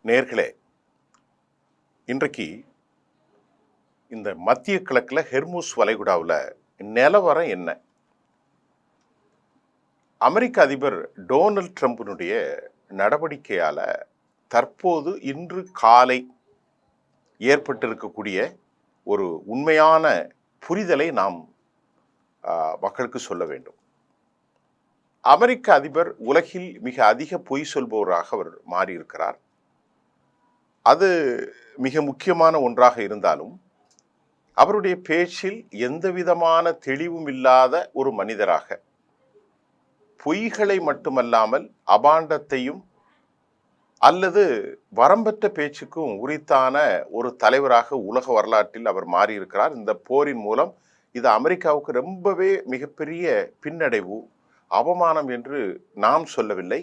நேர்களே, இன்றைக்கு இந்த மத்திய கிழக்கில் ஹெர்முஸ் வளைகுடாவில் நிலவரம் என்ன? அமெரிக்க அதிபர் டொனால்ட் ட்ரம்பினுடைய நடவடிக்கையால் தற்போது இன்று காலை ஏற்பட்டிருக்கக்கூடிய ஒரு உண்மையான புரிதலை நாம் மக்களுக்கு சொல்ல வேண்டும். அமெரிக்க அதிபர் உலகில் மிக அதிக பொய் சொல்பவராக அவர் மாறியிருக்கிறார். அது மிக முக்கியமான ஒன்றாக இருந்தாலும் அவருடைய பேச்சில் எந்த விதமான தெளிவும் இல்லாத ஒரு மனிதராக, பொய்களை மட்டுமல்லாமல் அபாண்டத்தையும் அல்லது வரம்பற்ற பேச்சுக்கும் உரித்தான ஒரு தலைவராக உலக வரலாற்றில் அவர் மாறியிருக்கிறார். இந்த போரின் மூலம் இது அமெரிக்காவுக்கு ரொம்பவே மிகப்பெரிய பின்னடைவு, அவமானம் என்று நாம் சொல்லவில்லை.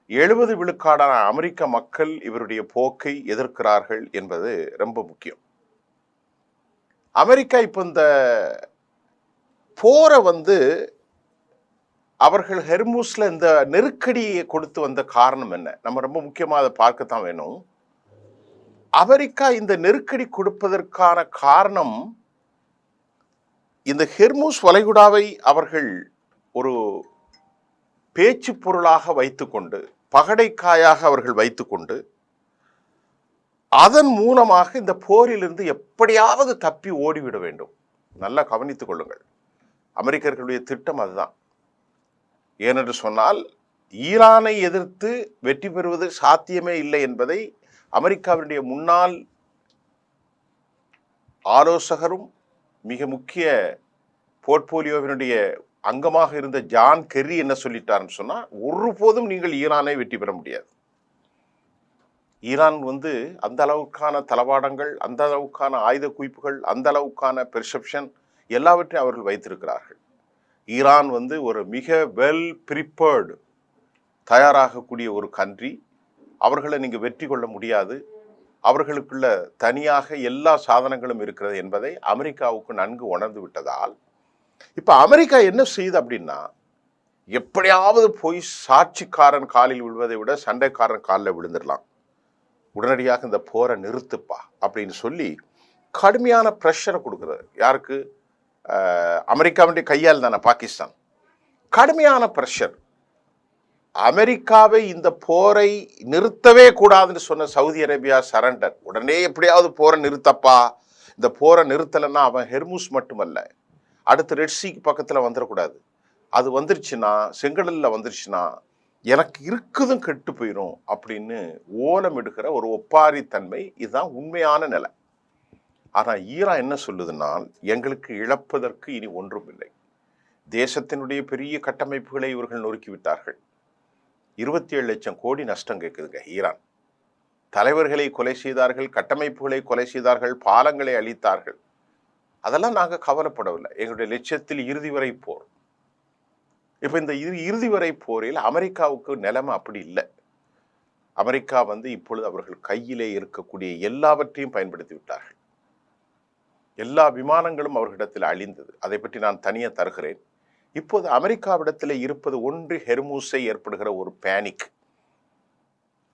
70 விழுக்காடான அமெரிக்க மக்கள் இவருடைய போக்கை எதிர்க்கிறார்கள் என்பது ரொம்ப முக்கியம். அமெரிக்கா இப்போ இந்த போரை அவர்கள் ஹெர்முஸ்ல இந்த நெருக்கடியை கொடுத்து வந்த காரணம் என்ன? நம்ம ரொம்ப முக்கியமாக அதை பார்க்கத்தான் வேணும். அமெரிக்கா இந்த நெருக்கடி கொடுப்பதற்கான காரணம், இந்த ஹெர்முஸ் வளைகுடாவை அவர்கள் ஒரு பேச்சு பொருளாக வைத்துக்கொண்டு, பகடைக்காயாக அவர்கள் வைத்துக்கொண்டு, அதன் மூலமாக இந்த போரிலிருந்து எப்படியாவது தப்பி ஓடிவிட வேண்டும். நல்லா கவனித்துக் கொள்ளுங்கள், அமெரிக்கர்களுடைய திட்டம் அதுதான். ஏனென்று சொன்னால், ஈரானை எதிர்த்து வெற்றி பெறுவது சாத்தியமே இல்லை என்பதை அமெரிக்காவினுடைய முன்னாள் ஆலோசகரும் மிக முக்கிய போர்ட்போலியோவினுடைய அங்கமாக இருந்த ஜான் கெர்ரி என்ன சொல்லிட்டாருன்னு சொன்னா, ஒருபோதும் நீங்கள் ஈரானை வெற்றி பெற முடியாது. ஈரான் அந்த அளவுக்கான தளவாடங்கள், அந்த அளவுக்கான ஆயுத குவிப்புகள், அந்த அளவுக்கான பெர்செப்ஷன் எல்லாவற்றையும் அவர்கள் வைத்திருக்கிறார்கள். ஈரான் ஒரு மிக வெல் ப்ரிப்பேர்டு, தயாராகக்கூடிய ஒரு கண்ட்ரி. அவர்களை நீங்கள் வெற்றி கொள்ள முடியாது. அவர்களுக்குள்ள தனியாக எல்லா சாதனங்களும் இருக்கிறது என்பதை அமெரிக்காவுக்கு நன்கு உணர்ந்து விட்டதால், இப்ப அமெரிக்கா என்ன செய்யுது அப்படின்னா, எப்படியாவது போய் சாட்சிக்காரன் காலில் விழுவதை விட சண்டைக்காரன் காலில் விழுந்துடலாம், உடனடியாக இந்த போரை நிறுத்துப்பா அப்படின்னு சொல்லி கடுமையான ப்ரெஷரை கொடுக்குறது. யாருக்கு? அமெரிக்காவுடைய கையால் தானே பாகிஸ்தான். கடுமையான ப்ரெஷர். அமெரிக்காவை இந்த போரை நிறுத்தவே கூடாதுன்னு சொன்ன சவுதி அரேபியா சரண்டர். உடனே எப்படியாவது போரை நிறுத்தப்பா, இந்த போரை நிறுத்தலைன்னா அவன் ஹெர்முஸ் மட்டுமல்ல, அடுத்து ரெட்சிக்கு பக்கத்தில் வந்துடக்கூடாது. அது வந்துருச்சுன்னா, செங்கடலில் வந்துருச்சுன்னா எனக்கு இருக்குதும் கெட்டு போயிடும் அப்படின்னு ஓலம் எடுக்கிற ஒரு ஒப்பாரி தன்மை. இதுதான் உண்மையான நிலை. ஆனால் ஈரான் என்ன சொல்லுதுன்னா, எங்களுக்கு இழப்பதற்கு இனி ஒன்றும் இல்லை. தேசத்தினுடைய பெரிய கட்டமைப்புகளை இவர்கள் நொறுக்கிவிட்டார்கள். 27 லட்சம் கோடி நஷ்டம் கேட்குதுங்க ஈரான். தலைவர்களை கொலை செய்தார்கள், கட்டமைப்புகளை கொலை செய்தார்கள், பாலங்களை அழித்தார்கள். அதெல்லாம் நாங்கள் கவலைப்படவில்லை. எங்களுடைய லட்சியத்தில் இறுதி வரை போர். இப்போ இந்த இறுதி வரை போரில் அமெரிக்காவுக்கு நிலைமை அப்படி இல்லை. அமெரிக்கா இப்பொழுது அவர்கள் கையிலே இருக்கக்கூடிய எல்லாவற்றையும் பயன்படுத்தி விட்டார்கள். எல்லா விமானங்களும் அவர்களிடத்தில் அழிந்தது. அதை பற்றி நான் தனியாக தருகிறேன். இப்போது அமெரிக்காவிடத்தில் இருப்பது ஒன்று, ஹெர்முஸை ஏற்படுகிற ஒரு பேனிக்.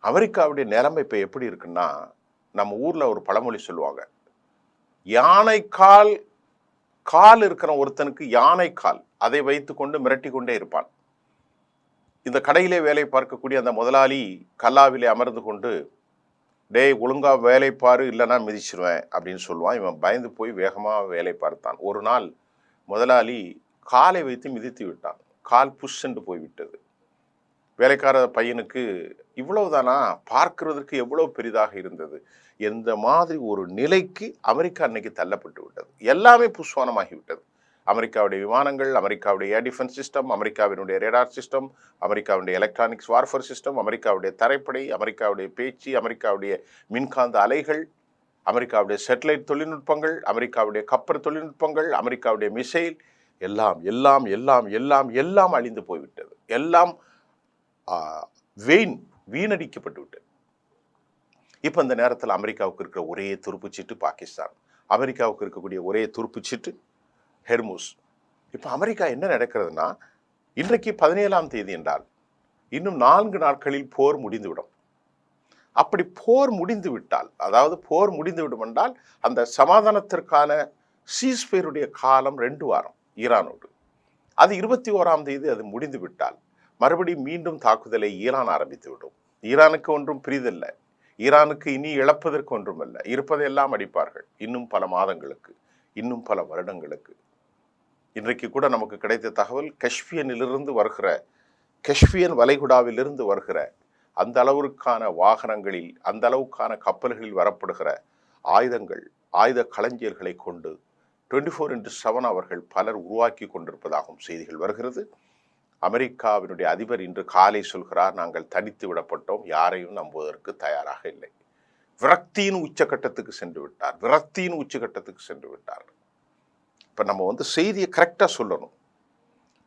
அமெரிக்காவுடைய நிலைமை இப்போ எப்படி இருக்குன்னா, நம்ம ஊரில் ஒரு பழமொழி சொல்லுவாங்க, யானை கால் இருக்கிற ஒருத்தனுக்கு யானை கால், அதை வைத்துக்கொண்டு மிரட்டி கொண்டே இருப்பான். இந்த கடையிலே வேலை பார்க்கக்கூடிய அந்த முதலாளி கல்லாவிலே அமர்ந்து கொண்டு, டேய் ஒழுங்கா வேலை பாரு, இல்லைன்னா மிதிச்சிருவேன் அப்படின்னு சொல்லுவான். இவன் பயந்து போய் வேகமாக வேலை பார்த்தான். ஒரு நாள் முதலாளி காலை வைத்து மிதித்து விட்டான். கால் புஷ்ஷென்று போய்விட்டது. வேலைக்கார பையனுக்கு இவ்வளவுதானா, பார்க்கிறதுக்கு எவ்வளவு பெரிதாக இருந்தது, எந்த மாதிரி ஒரு நிலைக்கு அமெரிக்கா அன்னைக்கு தள்ளப்பட்டு விட்டது. எல்லாமே புஷ்வானமாகிவிட்டது. அமெரிக்காவுடைய விமானங்கள், அமெரிக்காவுடைய ஏர் டிஃபென்ஸ் சிஸ்டம், அமெரிக்காவினுடைய ரேடார் சிஸ்டம், அமெரிக்காவுடைய எலக்ட்ரானிக்ஸ் வார்ஃபேர் சிஸ்டம், அமெரிக்காவுடைய தரைப்படை, அமெரிக்காவுடைய பேச்சு, அமெரிக்காவுடைய மின்காந்த அலைகள், அமெரிக்காவுடைய சேட்டலைட் தொழில்நுட்பங்கள், அமெரிக்காவுடைய கப்பல் தொழில்நுட்பங்கள், அமெரிக்காவுடைய மிசைல், எல்லாம் எல்லாம் எல்லாம் எல்லாம் எல்லாம் அழிந்து போய்விட்டது. எல்லாம் வீணடிக்கப்பட்டு விட்டது. இப்போ இந்த நேரத்தில் அமெரிக்காவுக்கு இருக்கிற ஒரே துருப்புச்சீட்டு பாகிஸ்தான், அமெரிக்காவுக்கு இருக்கக்கூடிய ஒரே துருப்புச்சீட்டு ஹெர்முஸ். இப்போ அமெரிக்கா என்ன நடக்கிறதுனா, இன்றைக்கு 17ஆம் தேதி என்றால் இன்னும் 4 நாட்களில் போர் முடிந்துவிடும். அப்படி போர் முடிந்து விட்டால், அதாவது போர் முடிந்து விடும் என்றால் அந்த சமாதானத்திற்கான சீஸ்பயருடைய காலம் 2 வாரம் ஈரானோடு. அது 21ஆம் தேதி அது முடிந்து விட்டால் மறுபடியும் மீண்டும் தாக்குதலை ஈரான் ஆரம்பித்து விடும். ஈரானுக்கு ஒன்றும் பிரிதல்ல, ஈரானுக்கு இனி இழப்பதற்கு ஒன்றுமல்ல, இருப்பதையெல்லாம் அடிப்பார்கள் இன்னும் பல மாதங்களுக்கு, இன்னும் பல வருடங்களுக்கு. இன்றைக்கு கூட நமக்கு கிடைத்த தகவல், கஷ்பியன் வளைகுடாவிலிருந்து வருகிற அந்த அளவிற்கான வாகனங்களில், அந்த அளவுக்கான கப்பல்களில் வரப்படுகிற ஆயுதங்கள், ஆயுத களஞ்சியர்களை கொண்டு 24x7 அவர்கள் பலர் உருவாக்கி கொண்டிருப்பதாகவும் செய்திகள் வருகிறது. அமெரிக்காவினுடைய அதிபர் இன்று காலை சொல்கிறார், நாங்கள் தனித்து விடப்பட்டோம், யாரையும் நம்புவதற்கு தயாராக இல்லை. விரக்தியின் உச்சகட்டத்துக்கு சென்று விட்டார், விரக்தியின் உச்சகட்டத்துக்கு சென்று விட்டார். இப்ப நம்ம செய்தியை கரெக்டா சொல்லணும்.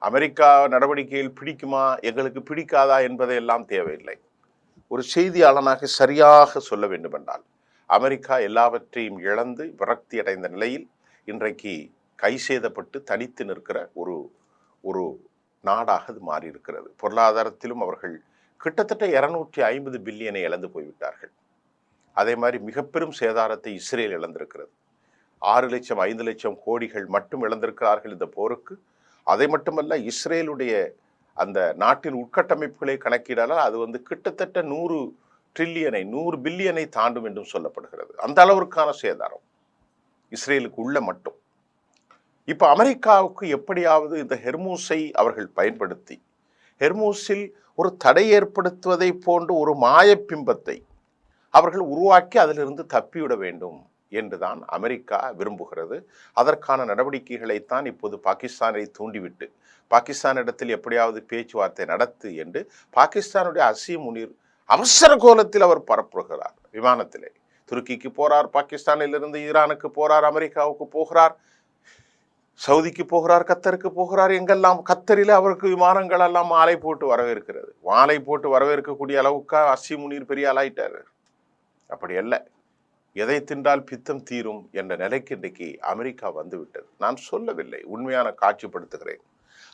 அமெரிக்கா நடவடிக்கைகள் பிடிக்குமா, எங்களுக்கு பிடிக்காதா என்பதையெல்லாம் தேவையில்லை. ஒரு செய்தியாளனாக சரியாக சொல்ல வேண்டும் என்றால், அமெரிக்கா எல்லாவற்றையும் இழந்து விரக்தி அடைந்த நிலையில் இன்றைக்கு கை சேதப்பட்டு தனித்து நிற்கிற ஒரு நாடாக அது மாறி இருக்கிறது. பொருளாதாரத்திலும் அவர்கள் கிட்டத்தட்ட 250 பில்லியனை இழந்து போய்விட்டார்கள். அதே மாதிரி மிக பெரும் சேதாரத்தை இஸ்ரேல் இழந்திருக்கிறது. 6 லட்சம் 5 லட்சம் கோடிகள் மட்டும் இழந்திருக்கிறார்கள் இந்த போருக்கு. அதை மட்டுமல்ல, இஸ்ரேலுடைய அந்த நாட்டின் உட்கட்டமைப்புகளை கணக்கிடால் அது கிட்டத்தட்ட 100 பில்லியனை தாண்டும் என்றும் சொல்லப்படுகிறது. அந்த அளவிற்கான சேதாரம் இஸ்ரேலுக்கு உள்ள மட்டும். இப்ப அமெரிக்காவுக்கு எப்படியாவது இந்த ஹெர்மூஸை அவர்கள் பயன்படுத்தி, ஹெர்மூஸில் ஒரு தடை ஏற்படுத்துவதை போன்று ஒரு மாயப்பிம்பத்தை அவர்கள் உருவாக்கி அதிலிருந்து தப்பிவிட வேண்டும் என்றுதான் அமெரிக்கா விரும்புகிறது. அதற்கான நடவடிக்கைகளைத்தான் இப்போது பாகிஸ்தானை தூண்டிவிட்டு, பாகிஸ்தானிடத்தில் எப்படியாவது பேச்சுவார்த்தை நடத்து என்று பாகிஸ்தானுடைய அசீம் முனீர் அவசர கோலத்தில் அவர் பரப்புகிறார். விமானத்திலே துருக்கிக்கு போறார், பாகிஸ்தானிலிருந்து ஈரானுக்கு போறார், அமெரிக்காவுக்கு போகிறார், சவுதிக்கு போகிறார், கத்தருக்கு போகிறார். எங்கெல்லாம் கத்தரில அவருக்கு விமானங்கள் எல்லாம் மாலை போட்டு வரவேற்கிறது. மாலை போட்டு வரவேற்கக்கூடிய அளவுக்கு அசீம் முனீர் பெரிய ஆளாயிட்டாரு. அப்படி அல்ல, எதை தின்றால் பித்தம் தீரும் என்ற நிலைக்கு இன்றைக்கு அமெரிக்கா வந்துவிட்டது. நான் சொல்லவில்லை, உண்மையான காட்சிப்படுத்துகிறேன்.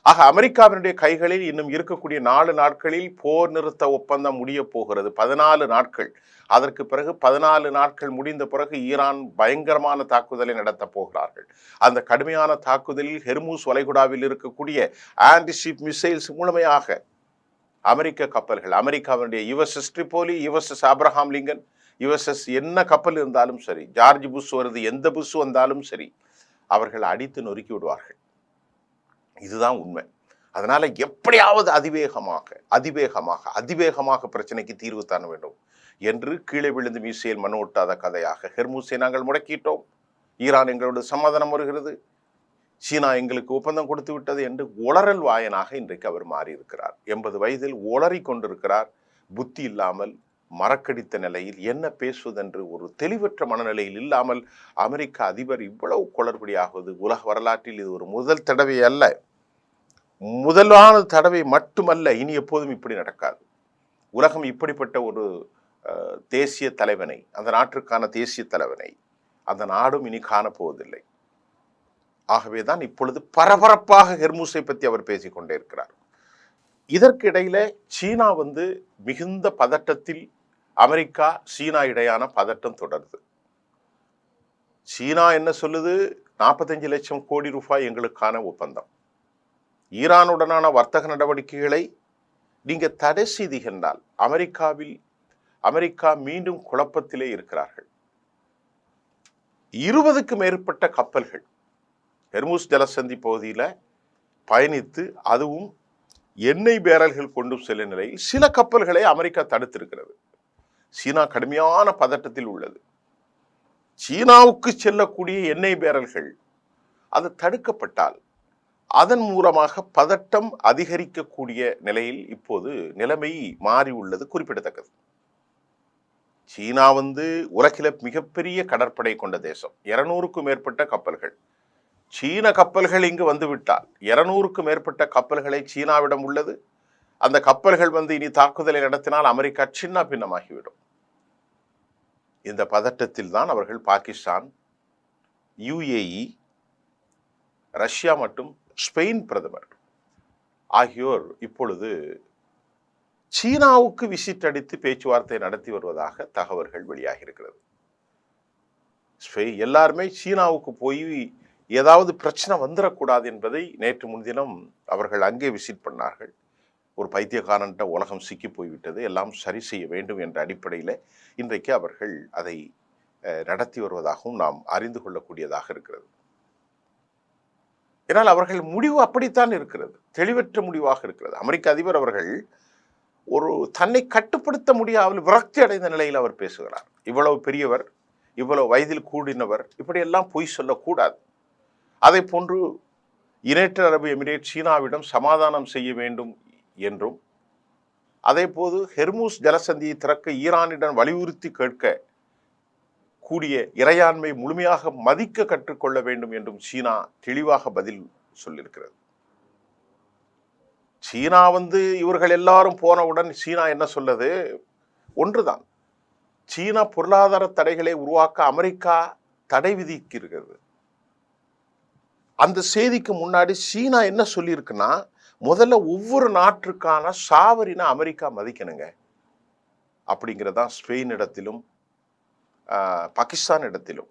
ஆக அமெரிக்காவினுடைய கைகளில் இன்னும் இருக்கக்கூடிய 4 நாட்களில் போர் நிறுத்த ஒப்பந்தம் முடிய போகிறது. 14 நாட்கள். அதற்கு பிறகு 14 நாட்கள் முடிந்த பிறகு ஈரான் பயங்கரமான தாக்குதலை நடத்த போகிறார்கள். அந்த கடுமையான தாக்குதலில் ஹெர்மூஸ் வளைகுடாவில் இருக்கக்கூடிய ஆன்டிஷிப் மிசைல்ஸ் முழுமையாக அமெரிக்க கப்பல்கள், அமெரிக்காவினுடைய USS Tripoli, USS Abraham Lincoln, USS என்ன கப்பல் இருந்தாலும் சரி, ஜார்ஜ் புஷ் வருது, எந்த புஷ் வந்தாலும் சரி, அவர்கள் அடித்து நொறுக்கி விடுவார்கள். இதுதான் உண்மை. அதனால எப்படியாவது அதிவேகமாக பிரச்சனைக்கு தீர்வு காண வேண்டும் என்று கீழே விழுந்து மீசையில் மண் ஒட்டாத கதையாக ஹெர்மூஸை நாங்கள் முடக்கிட்டோம், ஈரான் எங்களோட சமாதானம் வருகிறது, சீனா எங்களுக்கு ஒப்பந்தம் கொடுத்து விட்டது என்று உளறல் வாயனாக இன்றைக்கு அவர் மாறியிருக்கிறார். 80 வயதில் உளறி கொண்டிருக்கிறார். புத்தி இல்லாமல், மறக்கடித்த நிலையில், என்ன பேசுவதென்று ஒரு தெளிவற்ற மனநிலையில் இல்லாமல் அமெரிக்க அதிபர் இவ்வளவு குளறுபடியாகுவது உலக வரலாற்றில் இது ஒரு முதல் தடவை அல்ல, முதலான தடவை மட்டுமல்ல, இனி எப்போதும் இப்படி நடக்காது. உலகம் இப்படிப்பட்ட ஒரு தேசிய தலைவனை, அந்த நாட்டிற்கான தேசிய தலைவனை அந்த நாடும் இனி காணப்போவதில்லை. ஆகவேதான் இப்பொழுது பரபரப்பாக ஹெர்மூஸை பற்றி அவர் பேசிக்கொண்டே இருக்கிறார். இதற்கு இடையில சீனா மிகுந்த பதட்டத்தில், அமெரிக்கா சீனா இடையான பதட்டம் தொடருது. சீனா என்ன சொல்லுது? 45 லட்சம் கோடி ரூபாய் எங்களுக்கான ஒப்பந்தம். ஈரானுடனான வர்த்தக நடவடிக்கைகளை நீங்க தடை செய்தீர்கள், அமெரிக்கா மீண்டும் குழப்பத்திலே இருக்கிறார்கள். 20க்கு மேற்பட்ட கப்பல்கள் ஹெர்மூஸ் ஜலசந்தி பகுதியில் பயணித்து, அதுவும் எண்ணெய் பேரல்கள் கொண்டு செல்லும் நிலையில் சில கப்பல்களை அமெரிக்கா தடுத்திருக்கிறது. சீனா கடுமையான பதட்டத்தில் உள்ளது. சீனாவுக்கு செல்லக்கூடிய எண்ணெய் பேரல்கள் அது தடுக்கப்பட்டால் அதன் மூலமாக பதட்டம் அதிகரிக்கக்கூடிய நிலையில் இப்போது நிலைமை மாறி உள்ளது குறிப்பிடத்தக்கது. சீனா உலகில மிகப்பெரிய கடற்படை கொண்ட தேசம். 200க்கும் மேற்பட்ட கப்பல்கள், சீன கப்பல்கள் இங்கு வந்துவிட்டால் 200க்கும் மேற்பட்ட கப்பல்களை சீனாவிடம் உள்ளது. அந்த கப்பல்கள் இனி தாக்குதலை நடத்தினால் அமெரிக்கா சின்ன பின்னமாகிவிடும். இந்த பதட்டத்தில் தான் அவர்கள் பாகிஸ்தான், யுஏஇ, ரஷ்யா மற்றும் ஸ்பெயின் பிரதமர் ஆகியோர் இப்பொழுது சீனாவுக்கு விசிட் அடித்து பேச்சுவார்த்தை நடத்தி வருவதாக தகவல்கள் வெளியாகி இருக்கிறது. எல்லாருமே சீனாவுக்கு போய் ஏதாவது பிரச்சனை வந்துடக்கூடாது என்பதை நேற்று முன்தினம் அவர்கள் அங்கே விசிட் பண்ணார்கள். ஒரு பைத்தியக்காரன்ட்ட உலகம் சிக்கி போய்விட்டது, எல்லாம் சரி செய்ய வேண்டும் என்ற அடிப்படையில் இன்றைக்கு அவர்கள் அதை நடத்தி வருவதாகவும் நாம் அறிந்து கொள்ளக்கூடியதாக இருக்கிறது. ஏனால் அவர்கள் முடிவு அப்படித்தான் இருக்கிறது, தெளிவற்ற முடிவாக இருக்கிறது. அமெரிக்க அதிபர் அவர்கள் ஒரு தன்னை கட்டுப்படுத்த முடியாமல் விரக்தி அடைந்த நிலையில் அவர் பேசுகிறார். இவ்வளவு பெரியவர், இவ்வளவு வயதில் கூடினவர், இப்படியெல்லாம் பொய் சொல்லக்கூடாது. அதை போன்று யுனைடெட் அரபு எமிரேட் சீனாவிடம் சமாதானம் செய்ய வேண்டும் என்றும், அதே போது ஹெர்மூஸ் ஜலசந்தியை திறக்க ஈரானிடம் வலியுறுத்தி கேட்க கூடிய இறையாண்மை முழுமையாக மதிக்க கற்றுக்கொள்ள வேண்டும் என்றும் சீனா தெளிவாக பதில் சொல்லியிருக்கிறது. சீனா இவர்கள் எல்லாரும் போனவுடன் சீனா என்ன சொல்லுது? ஒன்றுதான், சீனா பொருளாதார தடைகளை உருவாக்க அமெரிக்கா தடை விதிக்கிறது. அந்த செய்திக்கு முன்னாடி சீனா என்ன சொல்லியிருக்குன்னா, முதல்ல ஒவ்வொரு நாட்டுக்கான சாவரினை அமெரிக்கா மதிக்கணுங்க அப்படிங்கிறதான் ஸ்பெயின் இடத்திலும் பாகிஸ்தான் இடத்திலும்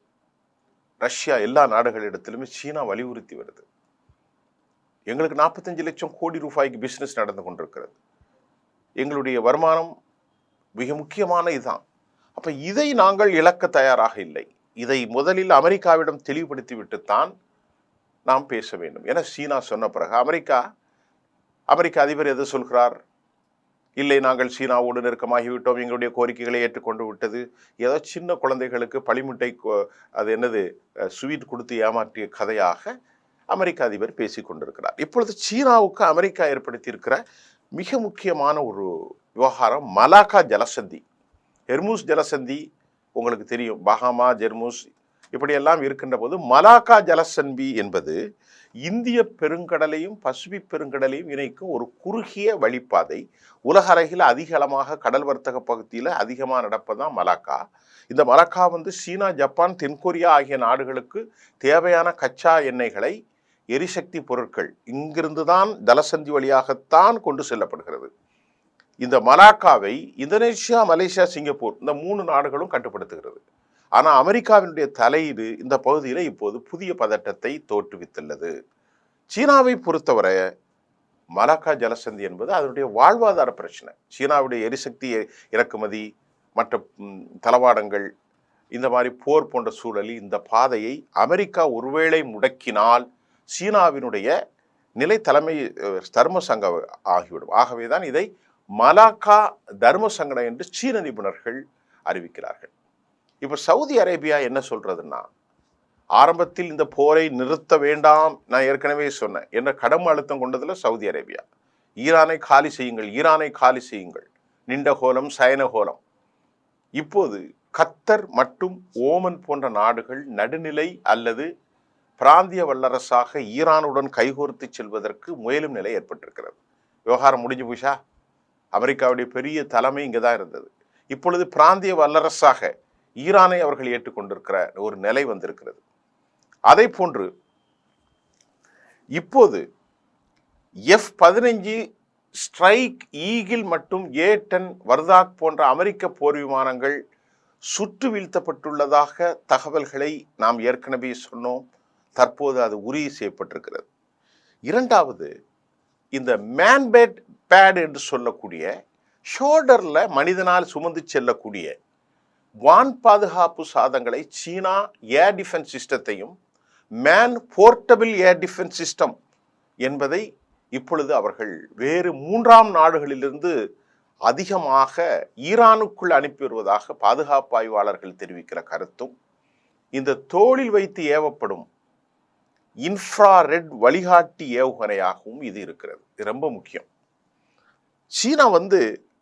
ரஷ்யா எல்லா நாடுகளிடத்திலுமே சீனா வலியுறுத்தி வருது. எங்களுக்கு 45 லட்சம் கோடி ரூபாய்க்கு பிசினஸ் நடந்து கொண்டிருக்கிறது, எங்களுடைய வருமானம் மிக முக்கியமான இதுதான். அப்ப இதை நாங்கள் இழக்க தயாராக இல்லை, இதை முதலில் அமெரிக்காவிடம் தெளிவுபடுத்தி விட்டுத்தான் நாம் பேச வேண்டும் என சீனா சொன்ன பிறகு அமெரிக்க அதிபர் எது சொல்கிறார்? இல்லை, நாங்கள் சீனாவோடு நெருக்கமாகிவிட்டோம், எங்களுடைய கோரிக்கைகளை ஏற்றுக்கொண்டு விட்டது. ஏதோ சின்ன குழந்தைகளுக்கு பளிமுட்டை அது என்னது ஸ்வீட் கொடுத்து ஏமாற்றிய கதையாக அமெரிக்க அதிபர் பேசி கொண்டிருக்கிறார். இப்பொழுது சீனாவுக்கு அமெரிக்கா ஏற்படுத்தி இருக்கிற மிக முக்கியமான ஒரு விவகாரம் மலாக்கா ஜலசந்தி. ஹெர்மூஸ் ஜலசந்தி உங்களுக்கு தெரியும், பஹாமா, ஜெர்மூஸ் இப்படியெல்லாம் இருக்கின்ற போது மலாக்கா ஜலசந்தி என்பது இந்திய பெருங்கடலையும் பசிபிக் பெருங்கடலையும் இணைக்கும் ஒரு குறுகிய வழிப்பாதை. உலக அளவில் அதிகளமாக கடல் வர்த்தக பகுதியில் அதிகமாக நடப்பதுதான் மலாக்கா. இந்த மலாக்கா சீனா, ஜப்பான், தென்கொரியா ஆகிய நாடுகளுக்கு தேவையான கச்சா எண்ணெய்களை, எரிசக்தி பொருட்கள் இங்கிருந்து தான் ஜலசந்தி வழியாகத்தான் கொண்டு செல்லப்படுகிறது. இந்த மலாக்காவை இந்தோனேஷியா, மலேசியா, சிங்கப்பூர் இந்த 3 நாடுகளும் கட்டுப்படுத்துகிறது. ஆனால் அமெரிக்காவினுடைய தலையீடு இந்த பகுதியில் இப்போது புதிய பதட்டத்தை தோற்றுவித்துள்ளது. சீனாவை பொறுத்தவரை மலாக்கா ஜலசந்தி என்பது அதனுடைய வாழ்வாதார பிரச்சனை. சீனாவுடைய எரிசக்தி இறக்குமதி, மற்ற தளவாடங்கள், இந்த மாதிரி போர் போன்ற சூழலில் இந்த பாதையை அமெரிக்கா ஒருவேளை முடக்கினால் சீனாவினுடைய நிலை தலைமை தர்ம சங்கம் ஆகிவிடும். ஆகவேதான் இதை மலாக்கா தர்ம சங்கடம் என்று சீன நிபுணர்கள் அறிவிக்கிறார்கள். இப்ப சவுதி அரேபியா என்ன சொல்றதுன்னா, ஆரம்பத்தில் இந்த போரை நிறுத்த வேண்டாம், நான் ஏற்கனவே சொன்னேன் என்ற கடும் அழுத்தம் கொண்டதுல சவுதி அரேபியா, ஈரானை காலி செய்யுங்கள், ஈரானை காலி செய்யுங்கள், நிண்டகோலம், சயனகோலம். இப்போது கத்தர் மற்றும் ஓமன் போன்ற நாடுகள் நடுநிலை அல்லது பிராந்திய வல்லரசாக ஈரானுடன் கைகோர்த்து செல்வதற்கு முயலும் நிலை ஏற்பட்டிருக்கிறது. விவகாரம் முடிஞ்சு போச்சா? அமெரிக்காவுடைய பெரிய தலைமை இங்கதான் இருந்தது. இப்பொழுது பிராந்திய வல்லரசாக ஈரானை அவர்கள் ஏற்றுக்கொண்டிருக்கிற ஒரு நிலை வந்திருக்கிறது. அதே போன்று இப்போது F-15 ஸ்ட்ரைக் ஈகிள் மற்றும் A-10 வர்தாக் போன்ற அமெரிக்க போர் விமானங்கள் சுட்டு வீழ்த்தப்பட்டுள்ளதாக தகவல்களை நாம் ஏற்கனவே சொன்னோம். தற்போது அது உறுதி செய்யப்பட்டிருக்கிறது. இரண்டாவது, இந்த மேன்பேட் பேட் என்று சொல்லக்கூடிய ஷோல்டர்ல மனிதனால் சுமந்து செல்லக்கூடிய வான் பாதுகாப்பு சாதங்களை சீனா ஏர் டிஃபென்ஸ் சிஸ்டத்தையும் man portable air defence system என்பதை இப்பொழுது அவர்கள் வேறு 3ஆம் நாடுகளிலிருந்து அதிகமாக ஈரானுக்குள் அனுப்பி வருவதாக பாதுகாப்பு ஆய்வாளர்கள் தெரிவிக்கிற கருத்தும், இந்த தோளில் வைத்து ஏவப்படும் இன்ஃப்ராரெட் வழிகாட்டி ஏவுகணையாகவும் இது இருக்கிறது. இது ரொம்ப முக்கியம். சீனா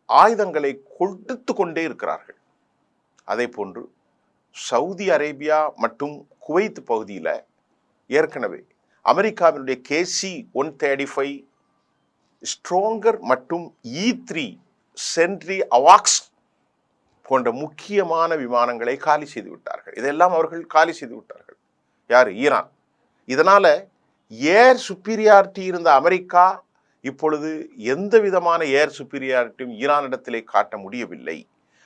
ஆயுதங்களை கொடுத்து கொண்டே இருக்கிறார்கள். அதே போன்று சவுதி அரேபியா மற்றும் குவைத் பகுதியில் ஏற்கனவே அமெரிக்காவினுடைய KC-135 ஸ்ட்ராங்கர் மற்றும் E-3 சென்ட்ரி அவாக்ஸ் போன்ற முக்கியமான விமானங்களை காலி செய்து விட்டார்கள். இதெல்லாம் அவர்கள் காலி செய்து விட்டார்கள். யார்? ஈரான். இதனால ஏர் சுப்பீரியாரிட்டி இருந்த அமெரிக்கா இப்பொழுது எந்த விதமான ஏர் சுப்பீரியாரிட்டியும் ஈரானிடத்திலே காட்ட முடியவில்லை.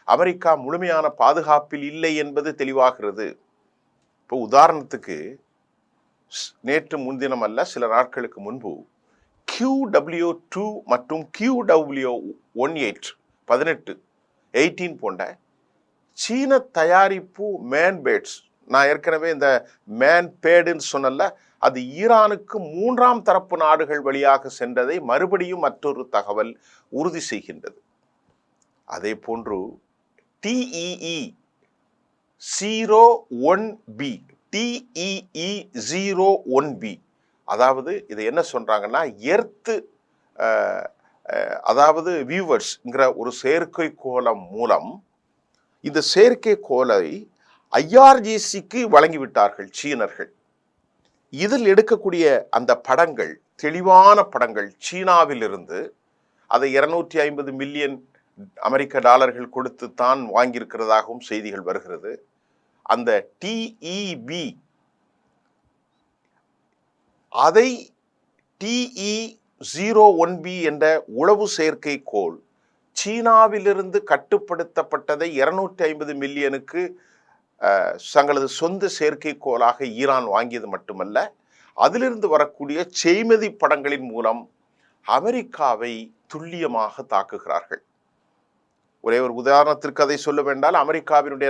அமெரிக்கா முழுமையான பாதுகாப்பில் இல்லை என்பது தெளிவாகிறது. இப்போ உதாரணத்துக்கு நேற்று முன்தினம் அல்ல, சில நாட்களுக்கு முன்பு QW2 மற்றும் QW18 போன்ற சீன தயாரிப்பு மேன்பேட்ஸ், நான் ஏற்கனவே இந்த மேன்பேடுன்னு சொன்னல, அது ஈரானுக்கு 3ஆம் தரப்பு நாடுகள் வழியாக சென்றதை மறுபடியும் மற்றொரு தகவல் உறுதி செய்கின்றது. அதே போன்று TEE-01B அதாவது இது என்ன சொல்றாங்கன்னா, எர்த்து அதாவது வியூவர்ஸ்ங்கிற ஒரு செயற்கைக்கோளம் மூலம் இந்த செயற்கைக்கோளை IRGCக்கு வழங்கிவிட்டார்கள் சீனர்கள். இதில் எடுக்கக்கூடிய அந்த படங்கள், தெளிவான படங்கள், சீனாவிலிருந்து அதை 250 மில்லியன் அமெரிக்க டாலர்கள் கொடுத்து தான் வாங்கியிருக்கிறதாகவும் செய்திகள் வருகிறது. அந்த TEB அதை TE-01B என்ற உளவு செயற்கைக்கோள் சீனாவிலிருந்து கட்டுப்படுத்தப்பட்டதை 250 மில்லியனுக்கு தங்களது சொந்த செயற்கைக்கோளாக ஈரான் வாங்கியது மட்டுமல்ல, அதிலிருந்து வரக்கூடிய செய்மதி படங்களின் மூலம் அமெரிக்காவை துல்லியமாக தாக்குகிறார்கள். ஒரே ஒரு உதாரணத்திற்கு அதை சொல்ல வேண்டால், அமெரிக்காவினுடைய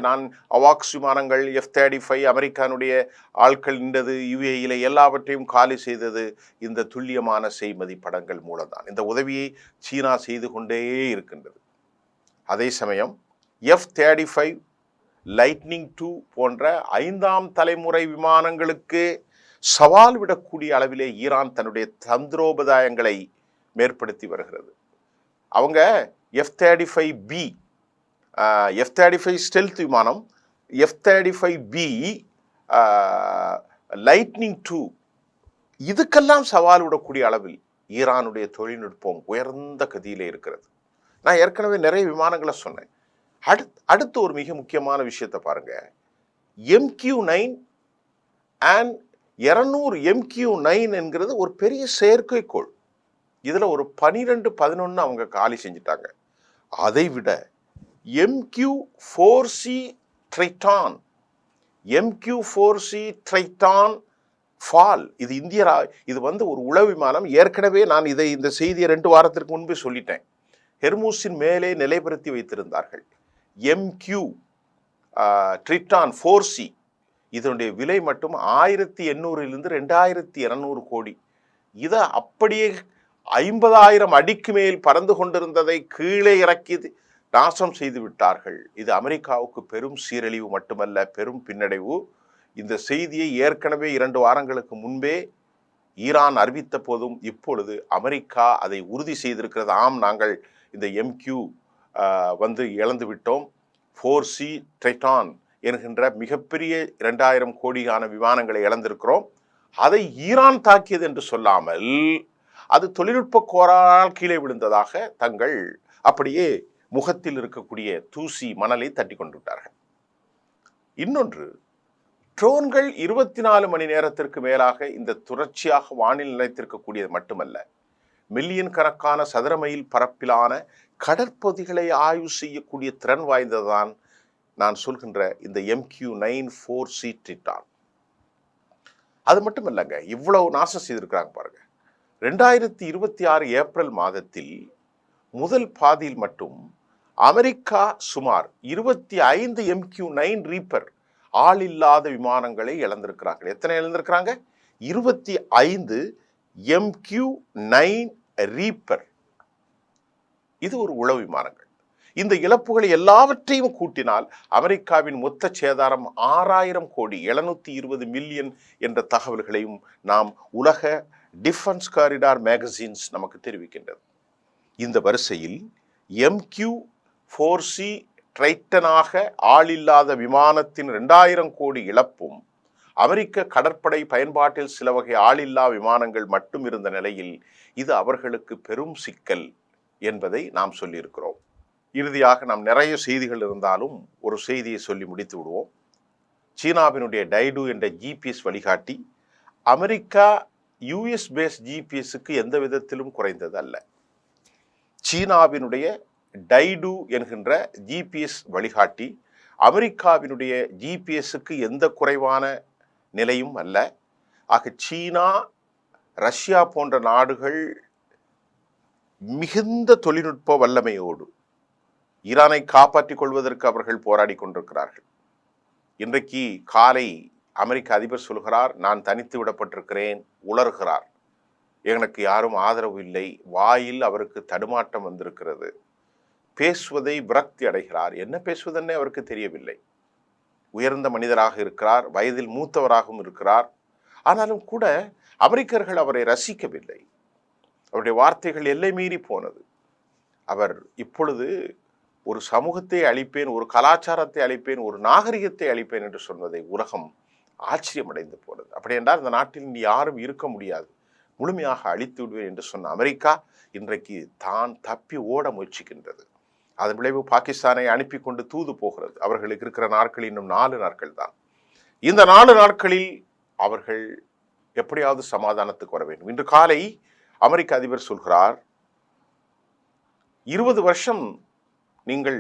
அவாக்ஸ் விமானங்கள் F-35 அமெரிக்கானுடைய ஆட்கள் நின்றது, UAE எல்லாவற்றையும் காலி செய்தது இந்த துல்லியமான செய்மதி படங்கள் மூலம்தான். இந்த உதவியை சீனா செய்து கொண்டே இருக்கின்றது. அதே சமயம் F-35 லைட்னிங் 2 போன்ற 5ஆம் தலைமுறை விமானங்களுக்கு சவால் விடக்கூடிய அளவிலே ஈரான் தன்னுடைய தந்திரோபாயங்களை மேற்படுத்தி வருகிறது. அவங்க F-35B, F-35 ஸ்டெல்த் விமானம், F-35B லைட்னிங் 2 இதுக்கெல்லாம் சவால் விடக்கூடிய அளவில் ஈரானுடைய தொழில்நுட்பம் உயர்ந்த கதியிலே இருக்கிறது. நான் ஏற்கனவே நிறைய விமானங்களை சொன்னேன். அடுத்து ஒரு மிக முக்கியமான விஷயத்தை பாருங்க. MQ-9 and 200 MQ-9 என்கிறது ஒரு பெரிய செயற்கைக்கோள். இதுல ஒரு 12-11 அவங்க காலி செஞ்சிட்டாங்க. அதை விட MQ-4C ட்ரைட்டான், MQ-4C ட்ரைட்டான் ஃபால், இது இது ஒரு உளவு விமானம். ஏற்கனவே நான் இந்த செய்தியை 2 வாரத்திற்கு முன்பே சொல்லிட்டேன். ஹெர்மூஸின் மேலே நிலைப்படுத்தி வைத்திருந்தார்கள். MQ ட்ரிட்டான் 4C இதனுடைய விலை மட்டும் 1800 2200 கோடி. இதை அப்படியே 50,000 அடிக்கு மேல் பறந்து கொண்டிருந்ததை கீழே இறக்கி நாசம் செய்து விட்டார்கள். இது அமெரிக்காவுக்கு பெரும் சீரழிவு மட்டுமல்ல, பெரும் பின்னடைவு. இந்த செய்தியை ஏற்கனவே 2 வாரங்களுக்கு முன்பே ஈரான் அறிவித்த போதும் இப்பொழுது அமெரிக்கா அதை உறுதி செய்திருக்கிறது. ஆம், நாங்கள் இந்த MQ இழந்து விட்டோம். 4C ட்ரைட்டான் என்கின்ற மிகப்பெரிய 2000 கோடியான விமானங்களை இழந்திருக்கிறோம். அதை ஈரான் தாக்கியது என்று சொல்லாமல் அது தொழில்நுட்ப கோளாறால் கீழே விழுந்ததாக தங்கள் அப்படியே முகத்தில் இருக்கக்கூடிய தூசி மணலை தட்டி கொண்டு விட்டார்கள். இன்னொன்று, ட்ரோன்கள் 24 மணி நேரத்திற்கு மேலாக இந்த தொடர்ச்சியாக வானில் நிலைத்திருக்கக்கூடியது மட்டுமல்ல, மில்லியன் கணக்கான சதுர மைல் பரப்பிலான கடற்பகுதிகளை ஆய்வு செய்யக்கூடிய திறன் வாய்ந்ததான் நான் சொல்கின்ற இந்த MQ-9 4C ட்ரிட்டான். அது மட்டும் இல்லைங்க, இவ்வளவு நாசம் செய்திருக்கிறாங்க பாருங்க. 2026 ஏப்ரல் மாதத்தில் முதல் பாதியில் மட்டும் அமெரிக்கா சுமார் 25 MQ-9 ரீப்பர் ஆள் இல்லாத விமானங்களை இழந்திருக்கிறார்கள். எத்தனை இழந்திருக்கிறாங்க? 25 MQ-9 ரீப்பர். இது ஒரு உளவு விமானங்கள். இந்த இழப்புகளை எல்லாவற்றையும் கூட்டினால் அமெரிக்காவின் மொத்த சேதாரம் 6000 கோடி 720 மில்லியன் என்ற தகவல்களையும் நாம் உலக டிஃபென்ஸ் காரிடார் மேகசின்ஸ் நமக்கு தெரிவிக்கின்றது. இந்த வரிசையில் MQ-4C ட்ரைட்டனாக ஆளில்லாத விமானத்தின் 2000 கோடி இழப்பும், அமெரிக்க கடற்படை பயன்பாட்டில் சில வகை ஆளில்லா விமானங்கள் மட்டும் இருந்த நிலையில் இது அவர்களுக்கு பெரும் சிக்கல் என்பதை நாம் சொல்லியிருக்கிறோம். இறுதியாக நாம் நிறைய செய்திகள் இருந்தாலும் ஒரு செய்தியை சொல்லி முடித்து விடுவோம். சீனாவினுடைய டைடு என்ற GPS வழிகாட்டி அமெரிக்கா யூஎஸ் பேஸ் ஜிபிஎஸ்க்கு எந்த விதத்திலும் குறைந்தது அல்ல. சீனாவினுடைய டைடு என்கின்ற ஜிபிஎஸ் வழிகாட்டி அமெரிக்காவினுடைய ஜிபிஎஸ்க்கு எந்த குறைவான நிலையும் அல்ல. ஆக சீனா, ரஷ்யா போன்ற நாடுகள் மிகுந்த தொழில்நுட்ப வல்லமையோடு ஈரானை காப்பாற்றிக் கொள்வதற்கு அவர்கள் போராடி கொண்டிருக்கிறார்கள். இன்றைக்கு காலை அமெரிக்க அதிபர் சொல்கிறார், நான் தனித்து விடப்பட்டிருக்கிறேன், உளறுகிறார். எனக்கு யாரும் ஆதரவு இல்லை. வாயில் அவருக்கு தடுமாட்டம் வந்திருக்கிறது. பேசுவதை விரக்தி அடைகிறார். என்ன பேசுவதென்னே அவருக்கு தெரியவில்லை. உயர்ந்த மனிதராக இருக்கிறார், வயதில் மூத்தவராகவும் இருக்கிறார். ஆனாலும் கூட அமெரிக்கர்கள் அவரை ரசிக்கவில்லை. அவருடைய வார்த்தைகள் எல்லை மீறி போனது. அவர் இப்பொழுது ஒரு சமூகத்தை அழிப்பேன், ஒரு கலாச்சாரத்தை அழிப்பேன், ஒரு நாகரிகத்தை அழிப்பேன் என்று சொன்னதை உலகம் ஆச்சரியமடைந்து போனது. அப்படி என்றால் இந்த நாட்டில் இனி யாரும் இருக்க முடியாது, முழுமையாக அழித்து விடுவேன் என்று சொன்ன அமெரிக்கா இன்றைக்கு தான் தப்பி ஓட முயற்சிக்கின்றது. அதன் விளைவு பாகிஸ்தானை அனுப்பி கொண்டு தூது போகிறது. அவர்களுக்கு இருக்கிற நாட்கள் இன்னும் 4 நாட்கள் தான். இந்த 4 நாட்களில் அவர்கள் எப்படியாவது சமாதானத்துக்கு வர வேண்டும். இன்று காலை அமெரிக்க அதிபர் சொல்கிறார், 20 வருஷம் நீங்கள்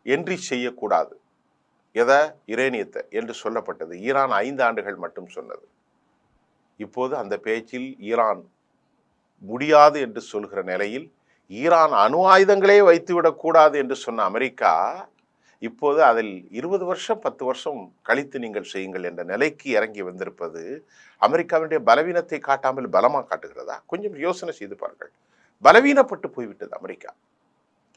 என்ட்ரி செய்யக்கூடாது, எதை, யுரேனியத்தை என்று சொல்லப்பட்டது. ஈரான் 5 ஆண்டுகள் மட்டும் சொன்னது. இப்போது அந்த பேச்சில் ஈரான் முடியாது என்று சொல்கிற நிலையில், ஈரான் அணு ஆயுதங்களே வைத்துவிடக்கூடாது என்று சொன்ன அமெரிக்கா இப்போது அதில் 20 வருஷம் 10 வருஷம் கழித்து நீங்கள் செய்யுங்கள் என்ற நிலைக்கு இறங்கி வந்திருப்பது அமெரிக்காவினுடைய பலவீனத்தை காட்டாமல் பலமாக காட்டுகிறதா? கொஞ்சம் யோசனை செய்து பாருங்கள். பலவீனப்பட்டு போய்விட்டது அமெரிக்கா.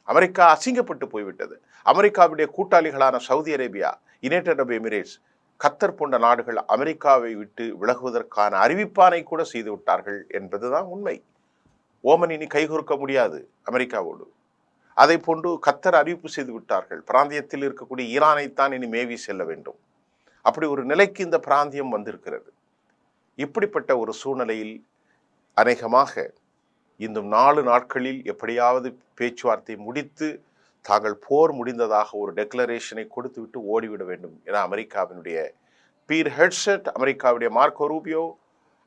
அமெரிக்கா அசிங்கப்பட்டு போய்விட்டது. அமெரிக்காவுடைய கூட்டாளிகளான சவுதி அரேபியா, யுனைடெட் அரபு எமிரேட்ஸ், கத்தர் போன்ற நாடுகள் அமெரிக்காவை விட்டு விலகுவதற்கான அறிவிப்பானை கூட செய்து விட்டார்கள் என்பதுதான் உண்மை. ஓமன் இனி கைகோர்க்க முடியாது அமெரிக்காவோடு. அதை போன்று கத்தர் அறிவிப்பு செய்து விட்டார்கள், பிராந்தியத்தில் இருக்கக்கூடிய ஈரானைத்தான் இனி மேவி செல்ல வேண்டும். அப்படி ஒரு நிலைக்கு இந்த பிராந்தியம் வந்திருக்கிறது. இப்படிப்பட்ட ஒரு சூழ்நிலையில் அநேகமாக இன்னும் 4 நாட்களில் எப்படியாவது பேச்சுவார்த்தை முடித்து தாங்கள் போர் முடிந்ததாக ஒரு டெக்ளரேஷனை கொடுத்துவிட்டு ஓடிவிட வேண்டும் என அமெரிக்காவினுடைய பீர் ஹெட்செட், அமெரிக்காவுடைய மார்க்கோ ரூபியோ,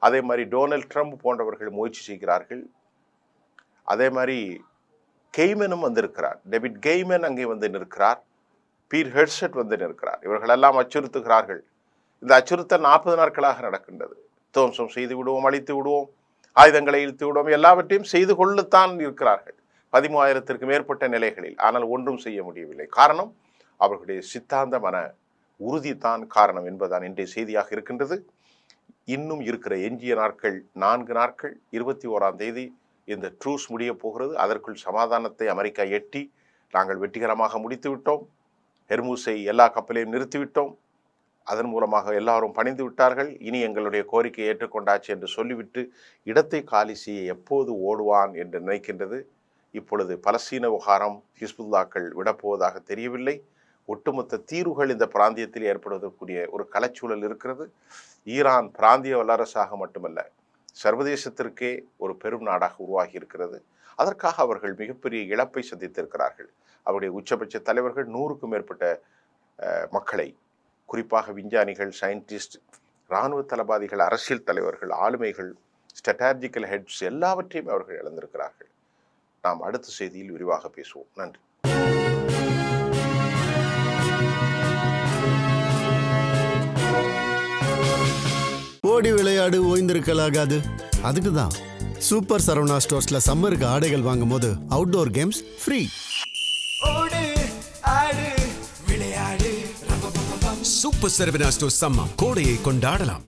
அதே மாதிரி டொனால்ட் ட்ரம்ப் போன்றவர்கள் முயற்சி செய்கிறார்கள். அதே மாதிரி கெய்மனும் வந்திருக்கிறார். டேவிட் கெய்மன் அங்கே வந்து நிற்கிறார். பீர் ஹெட்செட் வந்து நிற்கிறார். இவர்களெல்லாம் அச்சுறுத்துகிறார்கள். இந்த அச்சுறுத்தல் 40 நாட்களாக நடக்கின்றது. துவம்சம் செய்து விடுவோம், அழித்து விடுவோம், ஆயுதங்களை இழுத்து விடுவோம், எல்லாவற்றையும் செய்து கொள்ளத்தான் இருக்கிறார்கள் 13,000க்கு மேற்பட்ட நிலைகளில். ஆனால் ஒன்றும் செய்ய முடியவில்லை. காரணம் அவர்களுடைய சித்தாந்த மன உறுதி தான் காரணம் என்பதுதான் இன்றைய செய்தியாக இருக்கின்றது. இன்னும் இருக்கிற எஞ்சிய நாட்கள் 4 நாட்கள். 21ஆம் தேதி இந்த ட்ரூஸ் முடிய போகிறது. அதற்குள் சமாதானத்தை அமெரிக்கா எட்டி நாங்கள் வெற்றிகரமாக முடித்து விட்டோம். ஹெர்மூஸை எல்லா கப்பலையும் நிறுத்திவிட்டோம். அதன் மூலமாக எல்லாரும் பணிந்து விட்டார்கள். இனி எங்களுடைய கோரிக்கையை ஏற்றுக்கொண்டாச்சு என்று சொல்லிவிட்டு இடத்தை காலி செய்ய எப்போது ஓடுவான் என்று நினைக்கின்றது. இப்பொழுது பலஸ்தீன விவகாரம் ஹிஸ்புல்லாக்கள் விடப்போவதாக தெரியவில்லை. ஒட்டுமொத்த தீர்வுகள் இந்த பிராந்தியத்தில் ஏற்படுவதற்குரிய ஒரு கலச்சூழல் இருக்கிறது. ஈரான் பிராந்திய வல்லரசாக மட்டுமல்ல, சர்வதேசத்திற்கே ஒரு பெரும் நாடாக உருவாகி இருக்கிறது. அதற்காக அவர்கள் மிகப்பெரிய இழப்பை சந்தித்திருக்கிறார்கள். அவருடைய உச்சபட்ச தலைவர்கள் 100க்கும் மேற்பட்ட மக்களை, குறிப்பாக விஞ்ஞானிகள், சயின்டிஸ்ட், இராணுவ தளபதிகள், அரசியல் தலைவர்கள், ஆளுமைகள், ஸ்ட்ராட்டஜிக்கல் ஹெட்ஸ் எல்லாவற்றையும் அவர்கள் இழந்திருக்கிறார்கள். நாம் அடுத்த செய்தியில் விரிவாக பேசுவோம். நன்றி. ஓடி விளையாடு, ஓய்ந்திருக்கலாகாது. அதுக்கு தான் சூப்பர் சரவணா ஸ்டோர்ஸ்ல சம்மருக்கு ஆடைகள் வாங்கும் போது outdoor games free. Super Saravana stores summer கோடையை கொண்டாடலாம்.